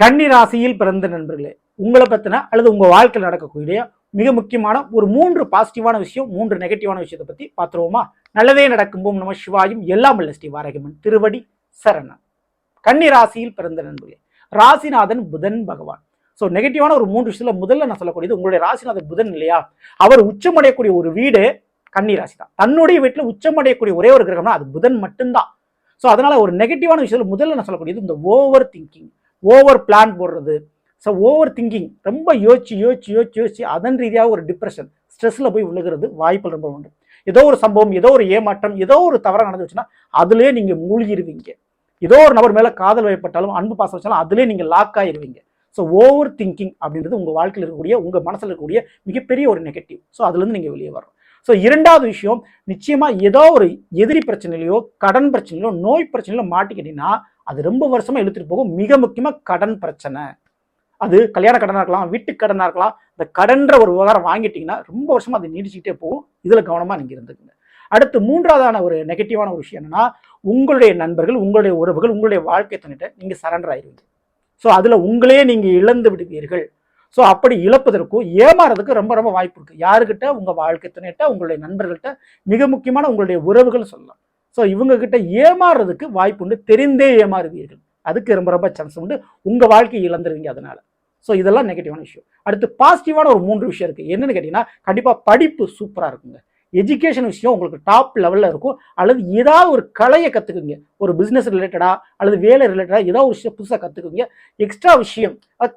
கன்னி ராசியில் பிறந்த நண்பர்களே, உங்களை பத்தின அல்லது உங்க வாழ்க்கையில் நடக்கக்கூடிய மிக முக்கியமான ஒரு 3 பாசிட்டிவான விஷயம், 3 நெகட்டிவான விஷயத்தை பத்தி பார்த்துருவோமா? நல்லதே நடக்கும் போம் நம சிவாயும், எல்லாம் வல்ல ஸ்ரீ வாராகியம்மன் திருவடி சரணம். கன்னி ராசியில் பிறந்த நண்பர்களே, ராசிநாதன் புதன் பகவான். ஸோ நெகட்டிவான ஒரு 3 விஷயத்துல முதல்ல நான் சொல்லக்கூடியது, உங்களுடைய ராசிநாதன் புதன் இல்லையா, அவர் உச்சமடையக்கூடிய ஒரு வீடு கன்னி ராசி தான். தன்னுடைய வீட்டில் உச்சமடையக்கூடிய ஒரே ஒரு கிரகம்னா அது புதன் மட்டும்தான். ஸோ அதனால ஒரு நெகட்டிவான விஷயத்துல முதல்ல நான் சொல்லக்கூடியது இந்த ஓவர் திங்கிங், ஓவர் பிளான் போடுறது. ஸோ ஓவர் திங்கிங், ரொம்ப யோசிச்சு அதன் ரீதியாக ஒரு டிப்ரெஷன், ஸ்ட்ரெஸ்ல போய் விழுகிறது வாய்ப்புகள் ரொம்ப உண்டு. ஏதோ ஒரு சம்பவம், ஏதோ ஒரு ஏமாற்றம், ஏதோ ஒரு தவறாக நடந்துச்சுன்னா அதுலேயே நீங்க மூழ்கிடுவீங்க. ஏதோ ஒரு நபர் மேல காதல் வயப்பட்டாலும் அன்பு பாசம் வச்சாலும் அதுலேயே நீங்க லாக் ஆயிருவீங்க. ஸோ ஓவர் திங்கிங் அப்படின்றது உங்க வாழ்க்கையில் இருக்கக்கூடிய, உங்க மனசுல இருக்கக்கூடிய மிகப்பெரிய ஒரு நெகட்டிவ். ஸோ அதுல இருந்து நீங்க வெளியே வரணும். ஸோ இரண்டாவது விஷயம், நிச்சயமா ஏதோ ஒரு எதிரி பிரச்சனையிலையோ, கடன் பிரச்சனையிலோ, நோய் பிரச்சனையிலோ மாட்டிக்கிட்டீங்கன்னா அது ரொம்ப வருஷமா இழுத்துட்டு போகும். மிக முக்கியமா கடன் பிரச்சனை, அது கல்யாண கடனா இருக்கலாம், வீட்டு கடனா இருக்கலாம். இந்த கடன்ற ஒரு விவகாரம் வாங்கிட்டீங்கன்னா ரொம்ப வருஷமா அது நீடிச்சுக்கிட்டே போகும். இதுல கவனமா நீங்க இருந்துக்குங்க. அடுத்து மூன்றாவதான ஒரு நெகட்டிவான ஒரு விஷயம் என்னன்னா, உங்களுடைய நண்பர்கள், உங்களுடைய உறவுகள், உங்களுடைய வாழ்க்கை துணைட்ட நீங்க சரண்டர் ஆயிருவீங்க. ஸோ அதுல உங்களே நீங்க இழந்து விடுவீர்கள். ஸோ அப்படி இழப்பதற்கும் ஏமாறதுக்கு ரொம்ப ரொம்ப வாய்ப்பு இருக்கு. யாருக்கிட்ட? உங்க வாழ்க்கை துணையிட்ட, உங்களுடைய நண்பர்கள்ட்ட, மிக முக்கியமான உங்களுடைய உறவுகள் சொல்லலாம். ஸோ இவங்க கிட்ட ஏமாறுறதுக்கு வாய்ப்பு உண்டு. தெரிந்தே ஏமாறுவீர்கள், அதுக்கு ரொம்ப ரொம்ப சான்ஸ் உண்டு. உங்க வாழ்க்கையை இழந்துருவீங்க அதனால. ஸோ இதெல்லாம் நெகட்டிவான விஷயம். அடுத்து பாசிட்டிவான ஒரு 3 விஷயம் இருக்கு. என்னன்னு கேட்டீங்கன்னா, கண்டிப்பா படிப்பு சூப்பரா இருக்குங்க. எஜுகேஷன் விஷயம் உங்களுக்கு டாப் லெவல்ல இருக்கும். அல்லது ஏதாவது ஒரு கலையை கத்துக்குங்க, ஒரு பிசினஸ் ரிலேட்டடா அல்லது வேலை ரிலேட்டடா ஏதாவது ஒரு விஷயம் புதுசாக கத்துக்குங்க. எக்ஸ்ட்ரா விஷயம்,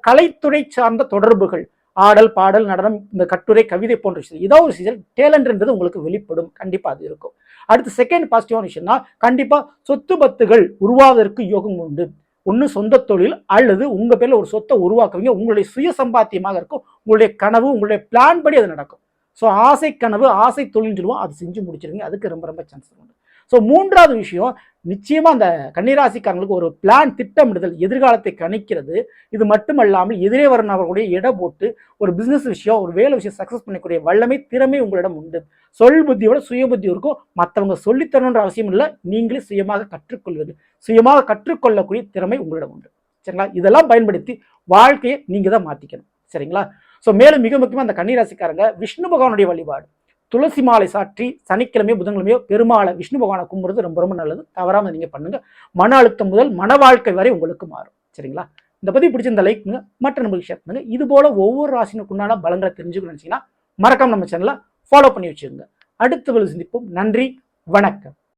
கலைத்துறை சார்ந்த தொடர்புகள், ஆடல் பாடல் நடனம், இந்த கட்டுரை கவிதை போன்ற விஷயம், ஏதாவது ஒரு விஷயம் டேலண்ட்ன்றது உங்களுக்கு வெளிப்படும். கண்டிப்பா அது இருக்கும். அடுத்து செகண்ட் பாசிட்டிவான விஷயம்னா, கண்டிப்பா சொத்து பத்துகள் உருவாவதற்கு யோகம் உண்டு. ஒன்று சொந்த தொழில் அல்லது உங்க பேர்ல ஒரு சொத்தை உருவாக்குவீங்க. உங்களுடைய சுய சம்பாத்தியமாக இருக்கும். உங்களுடைய கனவு, உங்களுடைய பிளான் படி அது நடக்கும். ஸோ ஆசை கனவு, ஆசை தொழில் சொல்லுவோம், அது செஞ்சு முடிச்சிருவீங்க. அதுக்கு ரொம்ப ரொம்ப சான்ஸ் உண்டு. ஸோ மூன்றாவது விஷயம், நிச்சயமா அந்த கன்னிராசிக்காரங்களுக்கு ஒரு பிளான், திட்டமிடுதல், எதிர்காலத்தை கணிக்கிறது. இது மட்டுமல்லாமல் எதிரே வர நபர்களுடைய எடை போட்டு ஒரு பிசினஸ் விஷயம், ஒரு வேலை விஷயம் சக்சஸ் பண்ணக்கூடிய வல்லமை, திறமை உங்களிடம் உண்டு. சொல் புத்தியோட சுய புத்தி இருக்கும். மற்றவங்க சொல்லித்தரணுன்ற அவசியம் இல்லை, நீங்களே சுயமாக கற்றுக்கொள்வது, சுயமாக கற்றுக்கொள்ளக்கூடிய திறமை உங்களிடம் உண்டு. சரிங்களா? இதெல்லாம் பயன்படுத்தி வாழ்க்கையை நீங்க தான் மாத்திக்கணும். சரிங்களா? ஸோ மேலும் மிக முக்கியமாக அந்த கன்னிராசிக்காரங்க விஷ்ணு பகவானுடைய வழிபாடு, துளசி மாலை சாற்றி சனிக்கிழமையோ புதன்கிழமையோ பெருமாளை விஷ்ணு பகவானை கும்புறது ரொம்ப ரொம்ப நல்லது. தவறாம நீங்க பண்ணுங்க. மன அழுத்தம் முதல் மன வாழ்க்கை வரை உங்களுக்கு மாறும். சரிங்களா? இந்த பத்தி பிடிச்சிருந்த லைக் பண்ணுங்க, மற்ற நம்பருக்கு ஷேர் பண்ணுங்க. இது போல ஒவ்வொரு ராசினுக்குண்டான பலங்களை தெரிஞ்சுக்கணும்னு நினைச்சீங்கன்னா மறக்காம நம்ம சேனலை ஃபாலோ பண்ணி வச்சுக்கோங்க. அடுத்த வேலை சந்திப்போம். நன்றி, வணக்கம்.